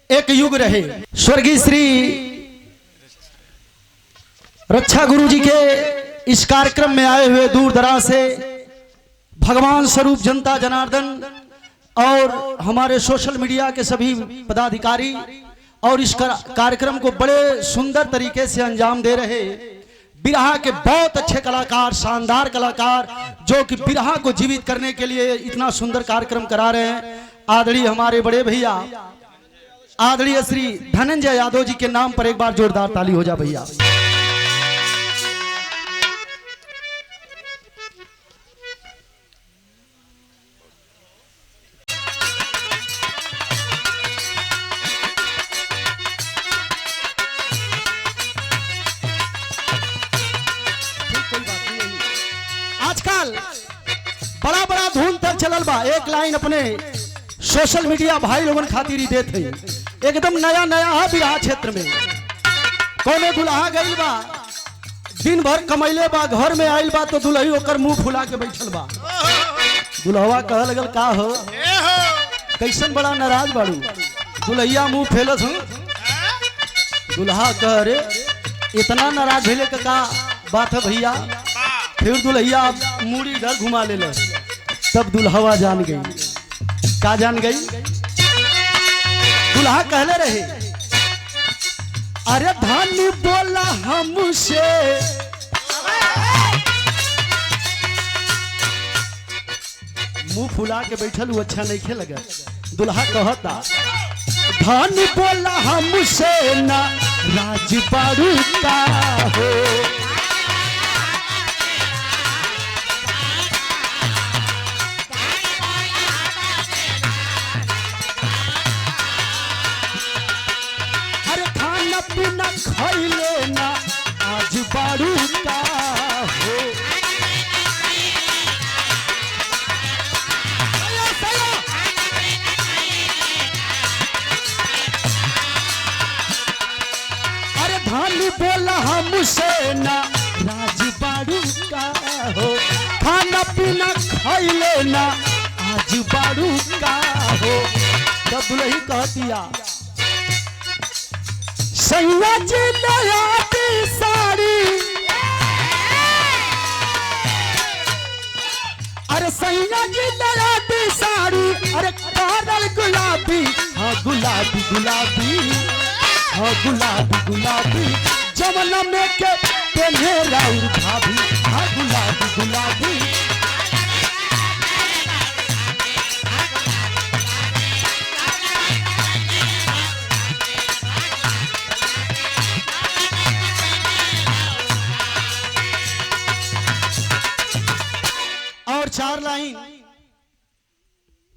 एक युग रहे। स्वर्गीय श्री रक्षा गुरु जी के इस कार्यक्रम में आए हुए दूर दराज से भगवान स्वरूप जनता जनार्दन और हमारे सोशल मीडिया के सभी पदाधिकारी और इस कार्यक्रम को बड़े सुंदर तरीके से अंजाम दे रहे बिरहा के बहुत अच्छे कलाकार, शानदार कलाकार जो कि बिरहा को जीवित करने के लिए इतना सुंदर कार्यक्रम करा रहे हैं। आदरणीय हमारे बड़े भैया आदरणीय श्री धनंजय यादव जी के नाम पर एक बार जोरदार ताली हो जा भैया। आजकल बड़ा बड़ा धुन तक चलल बा, एक लाइन अपने सोशल मीडिया भाई लोगन खातिर ही देते एकदम नया नया है बिरहा क्षेत्र में। कौने दुल्हा गइल बा, दिन भर कमैले बा, घर में आइल बा तो दुल्ही ओकर मुंह फुला के बैठल बा। दुल्हवा कह लगल का हो कैसन बड़ा नाराज बाड़ू, दुल्हिया मुंह फैलत हूँ। दुल्हा कह रे इतना नाराज भेले का बात है भैया। फिर दुल्हिया मूड़ी इधर घुमा ले लो, तब दुल्हवा जान गई। का जान गई? दुल्हा कहले रहे अरे धानी बोला हमसे मुंह फुला के बैठल वो अच्छा नहीं खेल लगा। दुल्हा कहता धानी बोला हमसे ना राज बारू का हो। बिना खैले ना आज बारू का हो। अरे धानी बोला हमसे ना राज बारू का हो। खाना पीना खैले ना आज बारू का हो। तब दुल्ही कहतिया सैया जी नयाती साड़ी, अरे सैया जी नयाती साड़ी, अरे कादल गुलाबी, हाँ गुलाबी गुलाबी, हाँ गुलाबी गुलाबी, जमना में के पेन्हे राउर भाभी, हाँ गुलाबी गुलाबी। चार लाइन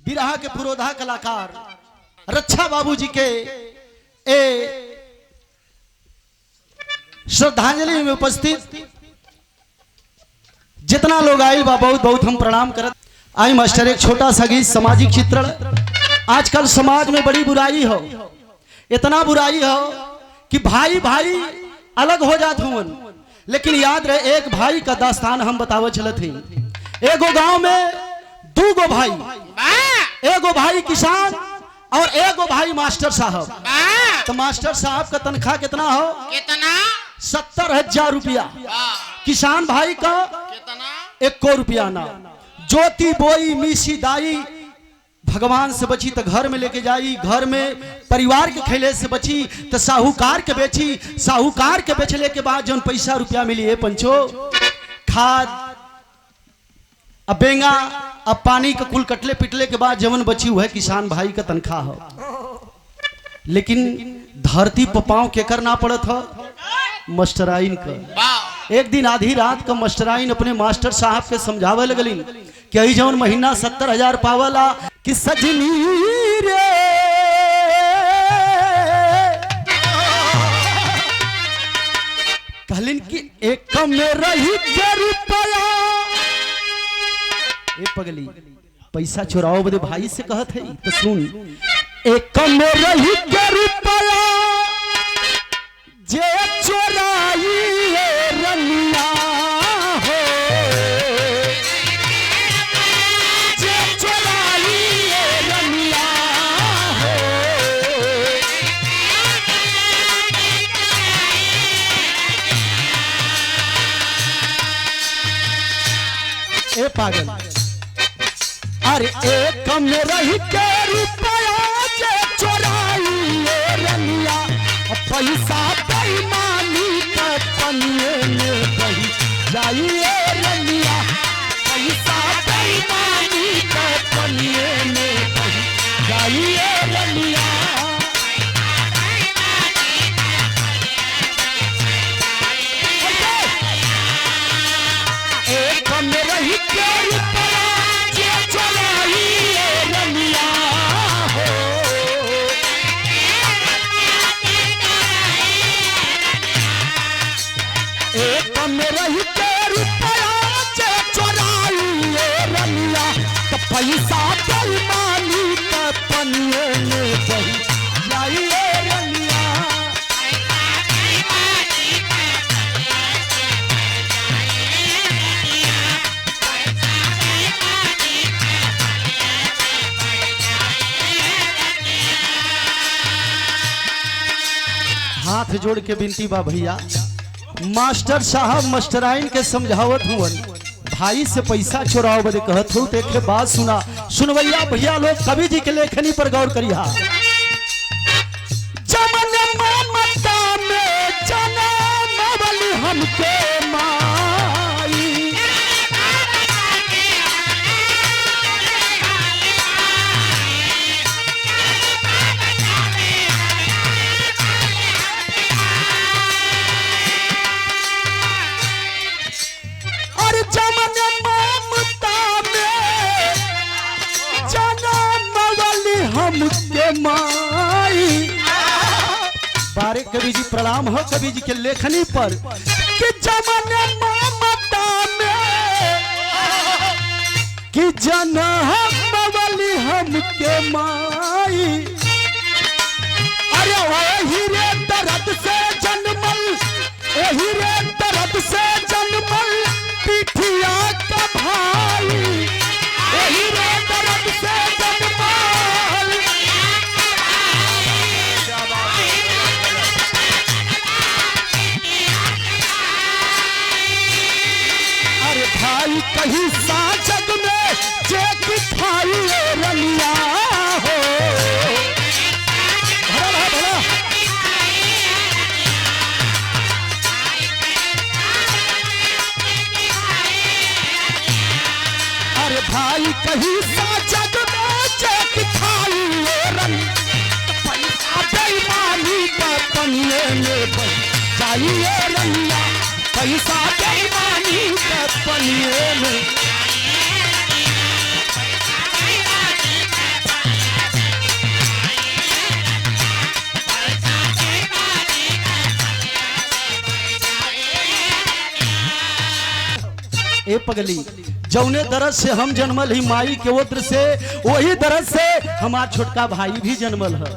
बिरहा के पुरोधा कलाकार रक्षा बाबूजी के श्रद्धांजलि में उपस्थित जितना लोग आए बा बहुत बहुत हम प्रणाम करत। आई मास्टर एक छोटा सा गीत सामाजिक चित्रण। आजकल समाज में बड़ी बुराई हो, इतना बुराई हो कि भाई भाई अलग हो जाते हुए, लेकिन याद रहे एक भाई का दास्तान हम बतावे चलत ही। एगो गांव में दूगो भाई, एगो भाई किसान और एगो भाई मास्टर साहब। तो मास्टर साहब का तनख्वाह कितना हो? कितना? 70,000 रुपया। किसान भाई का कितना? 1 रुपया ना। ज्योति बोई मीसी दाई, भगवान से बची तो घर में लेके जाई, घर में परिवार के खैले से बची तो साहूकार के बेची, साहूकार के बेचले के बाद जो पैसा रुपया मिली है पंचो खाद अब बेंगा अब पानी का कुल कटले पिटले के बाद जवन बची हुआ है किसान भाई का तनख्वाह हो। लेकिन धरती पर पांव के करना पड़त हो मास्टराइन का। एक दिन आधी रात का मास्टराइन अपने मास्टर साहब के समझावे लगलिन कि आई जवन महीना 70,000 पावला कि सजनी रे कहलिन कि एक में रही रुपया। ए पगली पैसा चुराओ बदे भाई से कहत है तो सुन। एक में रही रुपया जे चोराई रनिया हो, जे चोराई रनिया हो। एक में रह के रुपया जे चोराई रनिया पैसा बेईमानी के पनिए में बही जाइए रनिया पैसा बेईमानी के पनिए में बही जाइए रनिया एक में रह के रुपया जे चोराई रनिया हो एक में रह के रुपया जे चोराई रनिया तो पैसा बेईमानी के पनिए में बही जाइए रनिया हाथ जोड़ के विनती बा भैया मास्टर साहब मास्टराइन के समझावत हुवन भाई से पैसा चोराओ बदे कहत हो देखे बात सुना सुनवैया भैया लोग कवि जी के लेखनी पर गौर करिया जमन ममता में जनमवली हमके माई और जमन ममता में जनमवली हमके माई बारे कवि जी प्रणाम हो कवि जी के लेखनी पर कि जमन ममता में कि जनमवली हमके माई अरे वही रे दर्द से जन्मल वही रे दर्द से जन्मल पिठिया का भाई वही रे दर्द से जन्मल अरे भाई कहीं सा जग में जे की खाई रनिया हो भला भला अरे भाई कहीं सा जग में जे की खाई रन पैसा बेईमानी का पनिए में बही जाइए रनिया पैसा बेईमानी का पनिए में ए पगली जौने दरद से हम जन्मल ही माई के ओत्र से वही दरद से हमार छोटका भाई भी जन्मल है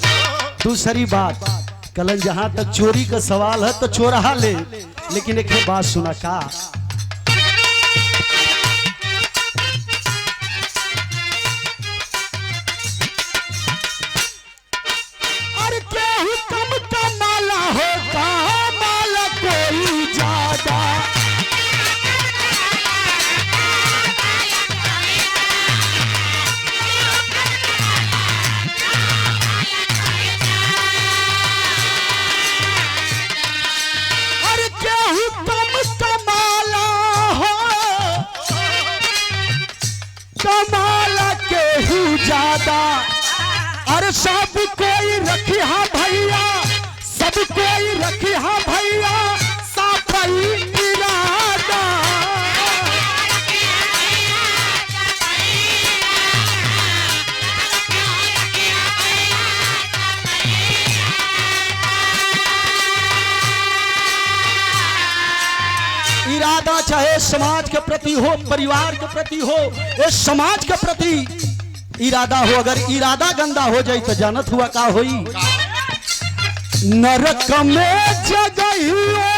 दूसरी बात कल जहां तक चोरी का सवाल है तो चोरा ले लेकिन एक बात सुना का अरे केहू कम कमाला होता माला कोई ज्यादा अरे केहू कम कमाला हो कमाला केहू ज्यादा अरे सब कोई रखी हा भैया सब कोई रखी हा भैया साफई इरादा इरादा चाहे समाज के प्रति हो परिवार के प्रति हो इस समाज के प्रति इरादा हो अगर इरादा गंदा हो जाए तो जानत हुआ का होई नरक में जगहियो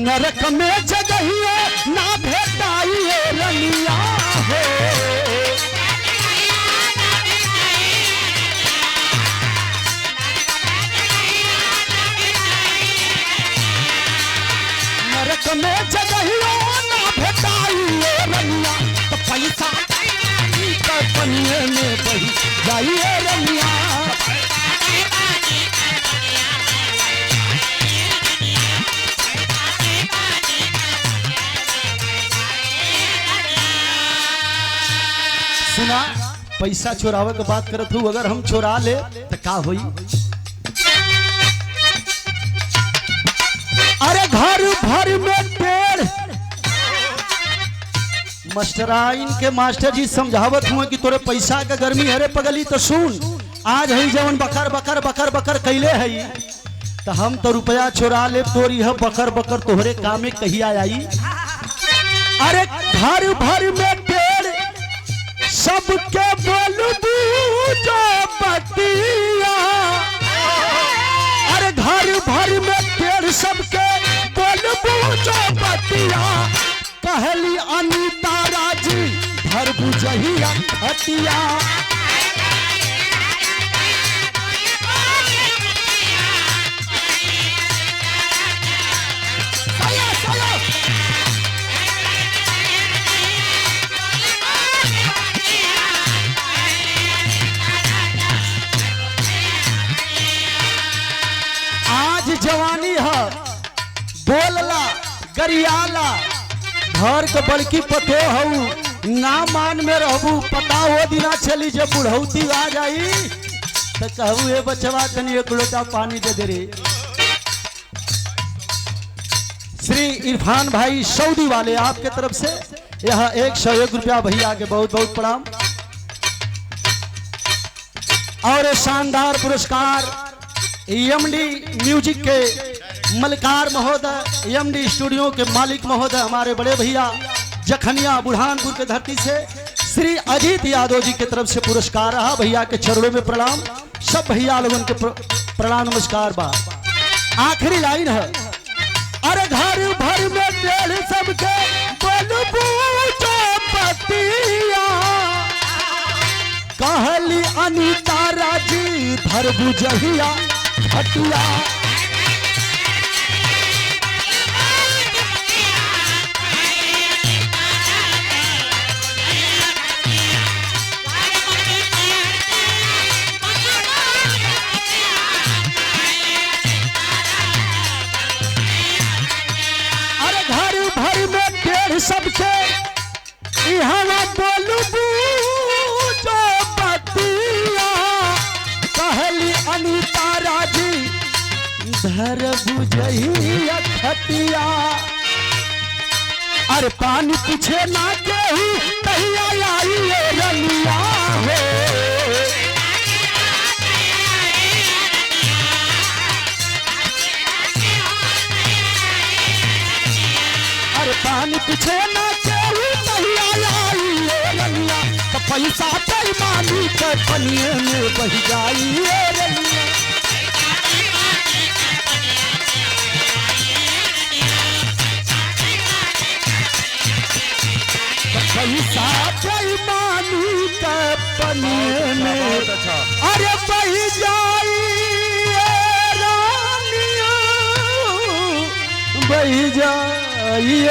नरक में जगहियो ना भेटाई रनिया हो नरक में जगहियो ना सुना, पैसा चोरावे के बात करत हूँ, अगर हम चोरा ले तो का होई? अरे घर भर में पेड़। मास्टराइन के मास्टर जी समझावत हुए कि तोरे पैसा का गर्मी है रे पगली। तो सुन, आज है जवन बकर बकर बकर बकर कैले है, तो हम तो रुपया चोरा ले, तोरी है बकर बकर तोहरे काम में कहिया आई। अरे घर भर में पेड़ सबके बोलबू जो बतिया। अरे घर भर में पेड़ सबके बोलबू जो बतिया। कहली अनीता राजी घर बुझहिया हटिया। आज जवानी है, बोलला गरियाला, घर के बड़की पतो हूँ, ना मान में रहबू, पता वो दिना चली जब बुढ़ौती आ जाई तो कहू हे बचवा तनी एक लोटा पानी दे दे रे। श्री इरफान भाई सऊदी वाले आपके तरफ से यह 101 रुपया भैया के बहुत बहुत प्रणाम। और शानदार पुरस्कार एमडी म्यूजिक के मलकार महोदय, एमडी स्टूडियो के मालिक महोदय, हमारे बड़े भैया जखनिया बुरहानपुर के धरती से श्री अजीत यादव जी की तरफ से पुरस्कार रहा। भैया के चरणों में प्रणाम, सब भैया लोगों के प्रणाम नमस्कार बा। आखिरी लाइन है, अरे घर भर में पेड़ सबके बोलबू जो बतिया। कहली अनीता राजी धर बुझहिया हटिया। अरे घर भर में पेड़ सबके यहाँ बोलबू जो बतिया। कहली अनीता राजी धर बुझहिया खटिया। अरे पानी पीछे ना केहू कहिया आई ये रलिया हो। अरे पानी पीछे ना केहू कहिया आई ये रलिया। तो पैसा बेईमानी के पनिए में बह जाई ये रलिया। पैसा बेईमानी के पनिए में अरे बह जाई रानिया, बह जाई।